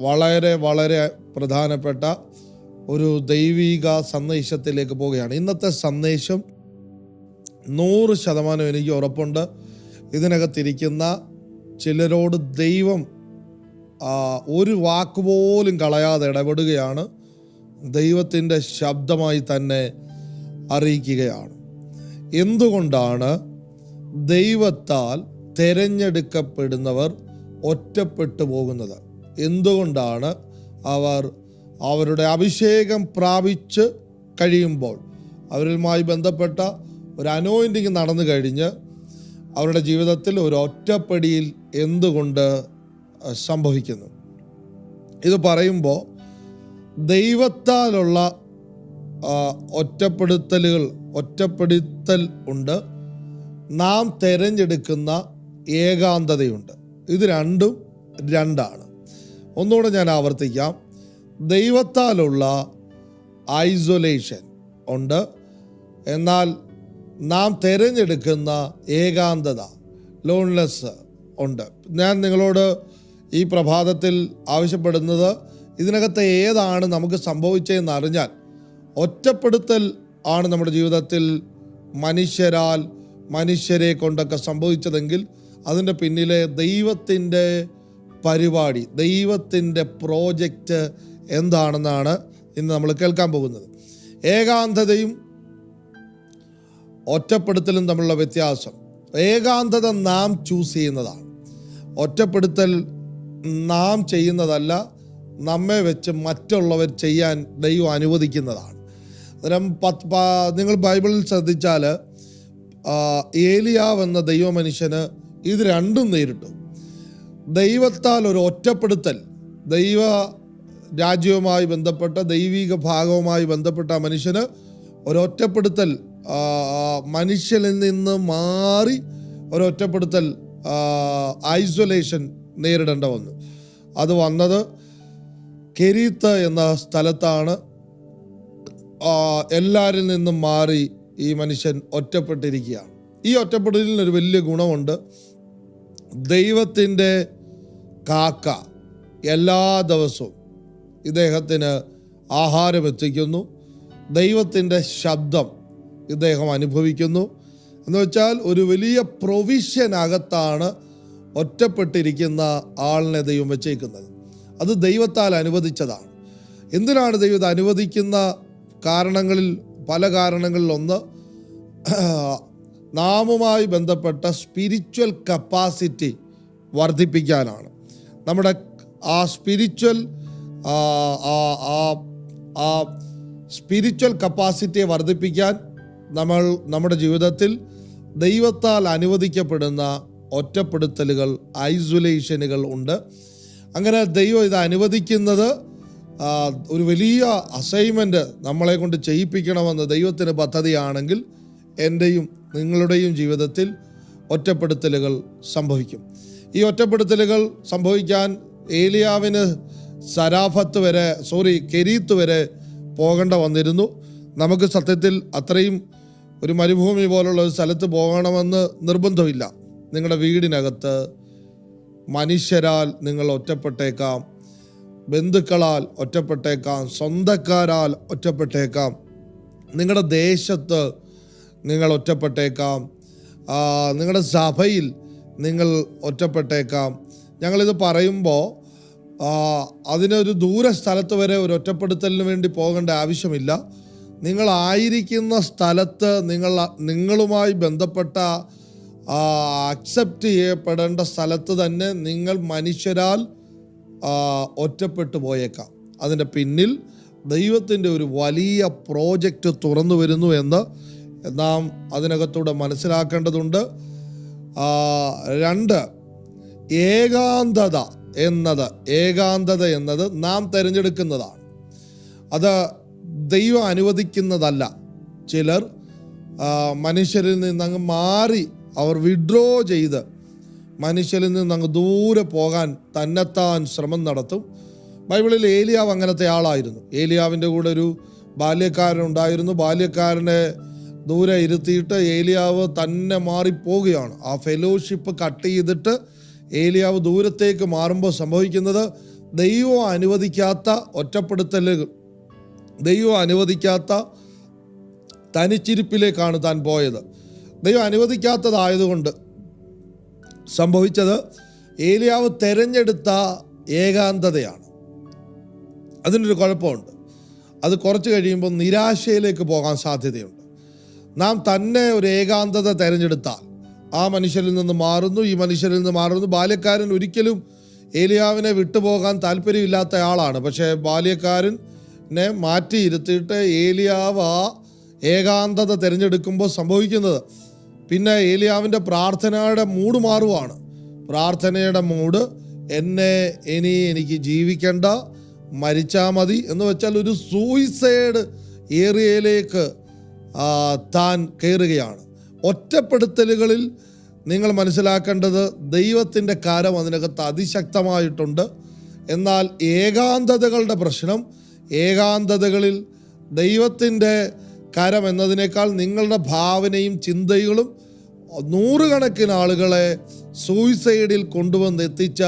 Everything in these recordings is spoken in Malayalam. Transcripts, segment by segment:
വളരെ വളരെ പ്രധാനപ്പെട്ട ഒരു ദൈവിക സന്ദേശത്തിലേക്ക് പോവുകയാണ്. ഇന്നത്തെ സന്ദേശം 100% എനിക്ക് ഉറപ്പുണ്ട്, ഇതിനകത്തിരിക്കുന്ന ചിലരോട് ദൈവം ഒരു വാക്കുപോലും കളയാതെ ഇടപെടുകയാണ്. ദൈവത്തിൻ്റെ ശബ്ദമായി തന്നെ അറിയിക്കുകയാണ്. എന്തുകൊണ്ടാണ് ദൈവത്താൽ തിരഞ്ഞെടുക്കപ്പെടുന്നവർ ഒറ്റപ്പെട്ടു പോകുന്നത്? എന്തുകൊണ്ടാണ് അവർ അവരുടെ അഭിഷേകം പ്രാപിച്ച് കഴിയുമ്പോൾ, അവരുമായി ബന്ധപ്പെട്ട ഒരു അനോയിൻറ്റിങ് നടന്നു കഴിഞ്ഞ് അവരുടെ ജീവിതത്തിൽ ഒരു ഒറ്റപ്പെടിയിൽ എന്തുകൊണ്ട് സംഭവിക്കുന്നു? ഇത് പറയുമ്പോൾ ദൈവത്താലുള്ള ഒറ്റപ്പെടുത്തൽ ഉണ്ട്, നാം തിരഞ്ഞെടുക്കുന്ന ഏകാന്തതയുണ്ട്. ഇത് രണ്ടും രണ്ടാണ്. ഒന്നുകൂടെ ഞാൻ ആവർത്തിക്കാം. ദൈവത്താലുള്ള ഐസൊലേഷൻ ഉണ്ട്, എന്നാൽ നാം തിരഞ്ഞെടുക്കുന്ന ഏകാന്തത, ലോൺലെസ് ഉണ്ട്. ഞാൻ നിങ്ങളോട് ഈ പ്രഭാതത്തിൽ ആവശ്യപ്പെടുന്നത്, ഇതിനകത്ത് ഏതാണ് നമുക്ക് സംഭവിച്ചതെന്ന് അറിഞ്ഞാൽ, ഒറ്റപ്പെടുത്തൽ ആണ് നമ്മുടെ ജീവിതത്തിൽ മനുഷ്യരെ കൊണ്ടൊക്കെ സംഭവിച്ചതെങ്കിൽ അതിൻ്റെ പിന്നിലെ ദൈവത്തിൻ്റെ പരിപാടി, ദൈവത്തിൻ്റെ പ്രോജക്റ്റ് എന്താണെന്നാണ് ഇന്ന് നമ്മൾ കേൾക്കാൻ പോകുന്നത്. ഏകാന്തതയും ഒറ്റപ്പെടുത്തലും തമ്മിലുള്ള വ്യത്യാസം. ഏകാന്തത നാം ചൂസ് ചെയ്യുന്നതാണ്. ഒറ്റപ്പെടുത്തൽ നാം ചെയ്യുന്നതല്ല, നമ്മെ വെച്ച് മറ്റുള്ളവർ ചെയ്യാൻ ദൈവം അനുവദിക്കുന്നതാണ്. അന്നേരം നിങ്ങൾ ബൈബിളിൽ ശ്രദ്ധിച്ചാൽ ഏലിയാവ് എന്ന ദൈവ മനുഷ്യന് ഇത് രണ്ടും നേരിട്ടു. ദൈവത്താൽ ഒരു ഒറ്റപ്പെടുത്തൽ, ദൈവ രാജ്യവുമായി ബന്ധപ്പെട്ട ദൈവിക ഭാഗവുമായി ബന്ധപ്പെട്ട മനുഷ്യന് ഒരൊറ്റപ്പെടുത്തൽ, മനുഷ്യനിൽ നിന്ന് മാറി ഒരൊറ്റപ്പെടുത്തൽ, ഐസൊലേഷൻ നേരിടേണ്ട വന്നു. അത് വന്നത് കെരീത്ത് എന്ന സ്ഥലത്താണ്. എല്ലാവരിൽ നിന്നും മാറി ഈ മനുഷ്യൻ ഒറ്റപ്പെട്ടിരിക്കുകയാണ്. ഈ ഒറ്റപ്പെടലിനൊരു വലിയ ഗുണമുണ്ട്. ദൈവത്തിൻ്റെ കാക്ക എല്ലാ ദിവസവും ഇദ്ദേഹത്തിന് ആഹാരം എത്തിക്കുന്നു. ദൈവത്തിൻ്റെ ശബ്ദം ഇദ്ദേഹം അനുഭവിക്കുന്നു. എന്ന് വെച്ചാൽ ഒരു വലിയ പ്രൊവിഷനകത്താണ് ഒറ്റപ്പെട്ടിരിക്കുന്ന ആളിനെ ദൈവം വെച്ചേക്കുന്നത്. അത് ദൈവത്താൽ അനുവദിച്ചതാണ്. എന്തിനാണ് ദൈവം അനുവദിക്കുന്ന കാരണങ്ങളിൽ പല കാരണങ്ങളിലൊന്ന്, നാമുമായി ബന്ധപ്പെട്ട സ്പിരിച്വൽ കപ്പാസിറ്റി വർദ്ധിപ്പിക്കാനാണ്. നമ്മുടെ ആ സ്പിരിച്വൽ കപ്പാസിറ്റിയെ വർദ്ധിപ്പിക്കാൻ നമ്മുടെ ജീവിതത്തിൽ ദൈവത്താൽ അനുവദിക്കപ്പെടുന്ന ഒറ്റപ്പെടുത്തലുകൾ, ഐസൊലേഷനുകൾ ഉണ്ട്. അങ്ങനെ ദൈവം ഇത് അനുവദിക്കുന്നത് ഒരു വലിയ അസൈൻമെൻറ്റ് നമ്മളെ കൊണ്ട് ചെയ്യിപ്പിക്കണമെന്ന് ദൈവത്തിന് പദ്ധതിയാണെങ്കിൽ എൻ്റെയും നിങ്ങളുടെയും ജീവിതത്തിൽ ഒറ്റപ്പെടുത്തലുകൾ സംഭവിക്കും. ഈ ഒറ്റപ്പെടുത്തലുകൾ സംഭവിക്കാൻ ഏലിയാവിന് കെരീത്ത് വരെ പോകേണ്ട വന്നിരുന്നു. നമുക്ക് സത്യത്തിൽ അത്രയും ഒരു മരുഭൂമി പോലുള്ള ഒരു സ്ഥലത്ത് പോകണമെന്ന് നിർബന്ധമില്ല. നിങ്ങളുടെ വീടിനകത്ത് മനുഷ്യരാൽ നിങ്ങൾ ഒറ്റപ്പെട്ടേക്കാം, ബന്ധുക്കളാൽ ഒറ്റപ്പെട്ടേക്കാം, സ്വന്തക്കാരാൽ ഒറ്റപ്പെട്ടേക്കാം, നിങ്ങളുടെ ദേശത്ത് നിങ്ങൾ ഒറ്റപ്പെട്ടേക്കാം, നിങ്ങളുടെ സഭയിൽ നിങ്ങൾ ഒറ്റപ്പെട്ടേക്കാം. ഞങ്ങളിത് പറയുമ്പോൾ അതിനൊരു ദൂര സ്ഥലത്ത് വരെ ഒരു ഒറ്റപ്പെടുത്തലിന് വേണ്ടി പോകേണ്ട ആവശ്യമില്ല. നിങ്ങളായിരിക്കുന്ന സ്ഥലത്ത് നിങ്ങളുമായി ബന്ധപ്പെട്ട അക്സെപ്റ്റ് ചെയ്യപ്പെടേണ്ട സ്ഥലത്ത് തന്നെ നിങ്ങൾ മനുഷ്യരാൽ ഒറ്റപ്പെട്ടു പോയേക്കാം. അതിൻ്റെ പിന്നിൽ ദൈവത്തിൻ്റെ ഒരു വലിയ പ്രോജക്റ്റ് തുറന്നു വരുന്നു എന്ന് നാം അതിനകത്തൂടെ മനസ്സിലാക്കേണ്ടതുണ്ട്. 2, ഏകാന്തത എന്നത് നാം തിരഞ്ഞെടുക്കുന്നതാണ്. അത് ദൈവം അനുവദിക്കുന്നതല്ല. ചിലർ മനുഷ്യരിൽ നിന്നങ്ങ് മാറി, അവർ വിഡ്രോ ചെയ്ത് മനുഷ്യരിൽ നിന്നങ്ങ് ദൂരെ പോകാൻ തന്നെത്താൻ ശ്രമം നടത്തും. ബൈബിളിൽ ഏലിയാവ് അങ്ങനത്തെ ആളായിരുന്നു. ഏലിയാവിൻ്റെ കൂടെ ഒരു ബാല്യക്കാരനുണ്ടായിരുന്നു. ബാല്യക്കാരനെ ദൂരെ ഇരുത്തിയിട്ട് ഏലിയാവ് തന്നെ മാറിപ്പോവുകയാണ്. ആ ഫെലോഷിപ്പ് കട്ട് ചെയ്തിട്ട് ഏലിയാവ് ദൂരത്തേക്ക് മാറുമ്പോൾ സംഭവിക്കുന്നത്, ദൈവം അനുവദിക്കാത്ത ഒറ്റപ്പെടുത്തലുകൾ, ദൈവം അനുവദിക്കാത്ത തനിച്ചിരിപ്പിലേക്കാണ് താൻ പോയത്. ദൈവം അനുവദിക്കാത്തതായതുകൊണ്ട് സംഭവിച്ചത് ഏലിയാവ് തെരഞ്ഞെടുത്ത ഏകാന്തതയാണ്. അതിനൊരു കുഴപ്പമുണ്ട്. അത് കുറച്ച് കഴിയുമ്പോൾ നിരാശയിലേക്ക് പോകാൻ സാധ്യതയുണ്ട്. നാം തന്നെ ഒരു ഏകാന്തത തിരഞ്ഞെടുത്താൽ ആ മനുഷ്യരിൽ നിന്ന് മാറുന്നു, ഈ മനുഷ്യരിൽ നിന്ന് മാറുന്നു. ബാല്യക്കാരൻ ഒരിക്കലും ഏലിയാവിനെ വിട്ടുപോകാൻ താല്പര്യമില്ലാത്ത ആളാണ്. പക്ഷേ ബാല്യക്കാരനെ മാറ്റിയിരുത്തിയിട്ട് ഏലിയാവ് ആ ഏകാന്തത തിരഞ്ഞെടുക്കുമ്പോൾ സംഭവിക്കുന്നത് പിന്നെ ഏലിയാവിൻ്റെ പ്രാർത്ഥനയുടെ മൂഡ് മാറുവാണ്. പ്രാർത്ഥനയുടെ മൂഡ് എനിക്ക് ജീവിക്കേണ്ട, മരിച്ചാൽ മതി എന്ന് വെച്ചാൽ ഒരു സൂയിസൈഡ് ഏരിയയിലേക്ക് താൻ കയറുകയാണ്. ഒറ്റപ്പെടുത്തലുകളിൽ നിങ്ങൾ മനസ്സിലാക്കേണ്ടത് ദൈവത്തിൻ്റെ കരം അതിനകത്ത് അതിശക്തമായിട്ടുണ്ട്. എന്നാൽ ഏകാന്തതകളുടെ പ്രശ്നം, ഏകാന്തതകളിൽ ദൈവത്തിൻ്റെ കരം എന്നതിനേക്കാൾ നിങ്ങളുടെ ഭാവനയും ചിന്തകളും നൂറുകണക്കിന് ആളുകളെ സൂയിസൈഡിൽ കൊണ്ടുവന്ന് എത്തിച്ച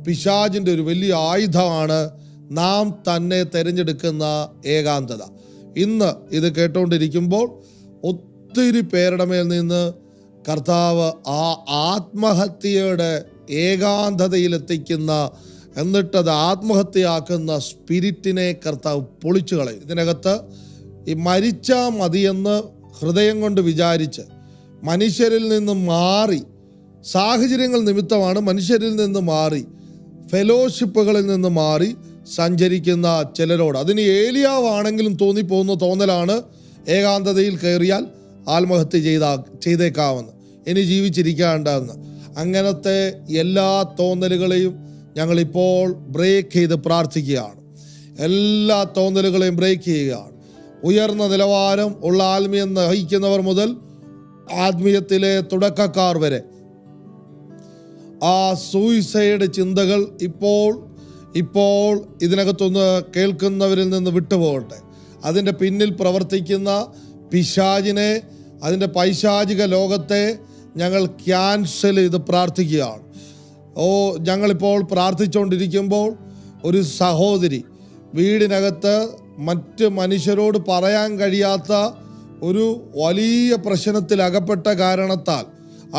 പിശാചിൻ്റെ ഒരു വലിയ ആയുധമാണ് നാം തന്നെ തിരഞ്ഞെടുക്കുന്ന ഏകാന്തത. ഇന്ന് ഇത് കേട്ടുകൊണ്ടിരിക്കുമ്പോൾ ഒത്തിരി പേരുടെ മേൽ നിന്ന് കർത്താവ് ആ ആത്മഹത്യയുടെ ഏകാന്തതയിലെത്തിക്കുന്ന, എന്നിട്ടത് ആത്മഹത്യയാക്കുന്ന സ്പിരിറ്റിനെ കർത്താവ് പൊളിച്ചു കളയും. ഇതിനകത്ത് ഈ മരിച്ചാൽ മതിയെന്ന് ഹൃദയം കൊണ്ട് വിചാരിച്ച് മനുഷ്യരിൽ നിന്ന് മാറി, സാഹചര്യങ്ങൾ നിമിത്തമാണ് മനുഷ്യരിൽ നിന്ന് മാറി, ഫെലോഷിപ്പുകളിൽ നിന്ന് മാറി സഞ്ചരിക്കുന്ന ചിലരോട്, അതിന് ഏലിയാവാണെങ്കിലും തോന്നിപ്പോകുന്ന തോന്നലാണ് ഏകാന്തതയിൽ കയറിയാൽ ആത്മഹത്യ ചെയ്തേക്കാമെന്ന്, ഇനി ജീവിച്ചിരിക്കാണ്ടെന്ന്. അങ്ങനത്തെ എല്ലാ തോന്നലുകളെയും ഞങ്ങളിപ്പോൾ ബ്രേക്ക് ചെയ്ത് പ്രാർത്ഥിക്കുകയാണ്. എല്ലാ തോന്നലുകളെയും ബ്രേക്ക് ചെയ്യുകയാണ്. ഉയർന്ന നിലവാരം ഉള്ള ആത്മീയം നയിക്കുന്നവർ മുതൽ ആത്മീയത്തിലെ തുടക്കക്കാർ വരെ ആ സൂയിസൈഡ് ചിന്തകൾ ഇപ്പോൾ ഇതിനകത്തൊന്ന് കേൾക്കുന്നവരിൽ നിന്ന് വിട്ടുപോകട്ടെ. അതിൻ്റെ പിന്നിൽ പ്രവർത്തിക്കുന്ന പിശാചിനെ, അതിൻ്റെ പൈശാചിക ലോകത്തെ ഞങ്ങൾ ക്യാൻസൽ ചെയ്ത് പ്രാർത്ഥിക്കുകയാണ്. ഞങ്ങളിപ്പോൾ പ്രാർത്ഥിച്ചുകൊണ്ടിരിക്കുമ്പോൾ ഒരു സഹോദരി വീടിനകത്ത് മറ്റ് മനുഷ്യരോട് പറയാൻ കഴിയാത്ത ഒരു വലിയ പ്രശ്നത്തിൽ അകപ്പെട്ട കാരണത്താൽ,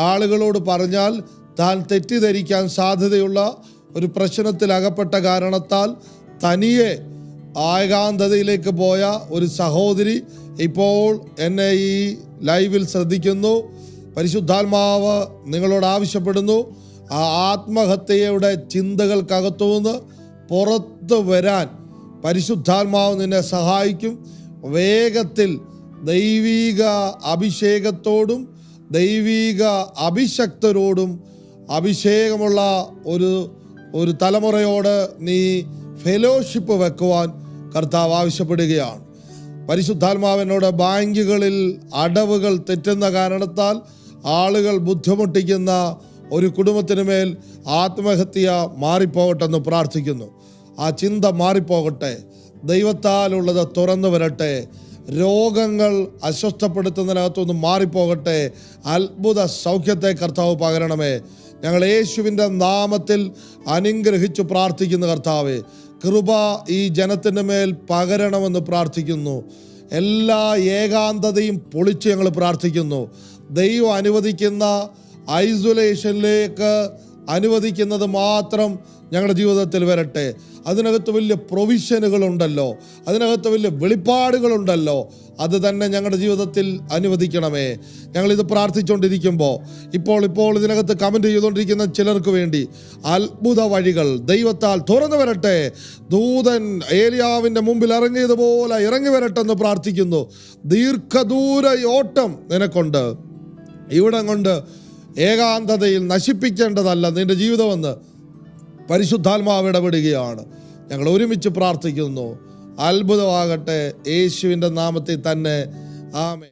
ആളുകളോട് പറഞ്ഞാൽ താൻ തെറ്റിദ്ധരിക്കാൻ സാധ്യതയുള്ള ഒരു പ്രശ്നത്തിൽ അകപ്പെട്ട കാരണത്താൽ തനിയെ ഏകാന്തതയിലേക്ക് പോയ ഒരു സഹോദരി ഇപ്പോൾ എന്നെ ഈ ലൈവിൽ ശ്രദ്ധിക്കുന്നു. പരിശുദ്ധാത്മാവ് നിങ്ങളോട് ആവശ്യപ്പെടുന്നു, ആ ആത്മഹത്യയുടെ ചിന്തകൾക്കകത്തുനിന്ന് പുറത്തു വരാൻ പരിശുദ്ധാത്മാവ് നിന്നെ സഹായിക്കും. വേഗത്തിൽ ദൈവിക അഭിഷേകത്തോടും ദൈവിക അഭിഷക്തരോടും അഭിഷേകമുള്ള ഒരു തലമുറയോട് നീ ഫെലോഷിപ്പ് വെക്കുവാൻ കർത്താവ് ആവശ്യപ്പെടുകയാണ്. പരിശുദ്ധാത്മാവിനോട് ബാങ്കുകളിൽ അടവുകൾ തെറ്റുന്ന കാരണത്താൽ ആളുകൾ ബുദ്ധിമുട്ടിക്കുന്ന ഒരു കുടുംബത്തിന് മേൽ ആത്മഹത്യ മാറിപ്പോകട്ടെന്ന് പ്രാർത്ഥിക്കുന്നു. ആ ചിന്ത മാറിപ്പോകട്ടെ, ദൈവത്താലുള്ളത് തുറന്നു വരട്ടെ, രോഗങ്ങൾ അസ്വസ്ഥപ്പെടുത്തുന്നതിനകത്തൊന്ന് മാറിപ്പോകട്ടെ, അത്ഭുത സൗഖ്യത്തെ കർത്താവ് പകരണമേ. ഞങ്ങൾ യേശുവിൻ്റെ നാമത്തിൽ അനുഗ്രഹിച്ചു പ്രാർത്ഥിക്കുന്നു. കർത്താവേ, കൃപ ഈ ജനത്തിൻ്റെ മേൽ പകരണമെന്ന് പ്രാർത്ഥിക്കുന്നു. എല്ലാ ഏകാന്തതയും പൊളിച്ച് ഞങ്ങൾ പ്രാർത്ഥിക്കുന്നു. ദൈവം അനുവദിക്കുന്ന ഐസൊലേഷനിലേക്ക് അനുവദിക്കുന്നത് മാത്രം ഞങ്ങളുടെ ജീവിതത്തിൽ വരട്ടെ. അതിനകത്ത് വലിയ പ്രൊവിഷനുകളുണ്ടല്ലോ, അതിനകത്ത് വലിയ വെളിപ്പാടുകളുണ്ടല്ലോ, അത് തന്നെ ഞങ്ങളുടെ ജീവിതത്തിൽ അനുവദിക്കണമേ. ഞങ്ങളിത് പ്രാർത്ഥിച്ചുകൊണ്ടിരിക്കുമ്പോൾ ഇപ്പോൾ ഇതിനകത്ത് കമൻറ്റ് ചെയ്തുകൊണ്ടിരിക്കുന്ന ചിലർക്ക് വേണ്ടി അത്ഭുത വഴികൾ ദൈവത്താൽ തുറന്നു വരട്ടെ. ദൂതൻ ഏലിയാവിൻ്റെ മുമ്പിൽ ഇറങ്ങിയതുപോലെ ഇറങ്ങി വരട്ടെ എന്ന് പ്രാർത്ഥിക്കുന്നു. ദീർഘദൂര ഓട്ടം നിനക്കുണ്ട്. ഇവിടം കൊണ്ട് ഏകാന്തതയിൽ നശിപ്പിക്കേണ്ടതല്ല നിന്റെ ജീവിതമെന്ന് പരിശുദ്ധാത്മാവ് ഇടപെടുകയാണ്. ഞങ്ങൾ ഒരുമിച്ച് പ്രാർത്ഥിക്കുന്നു. അത്ഭുതമാകട്ടെ യേശുവിൻ്റെ നാമത്തിൽ തന്നെ. ആമേൻ.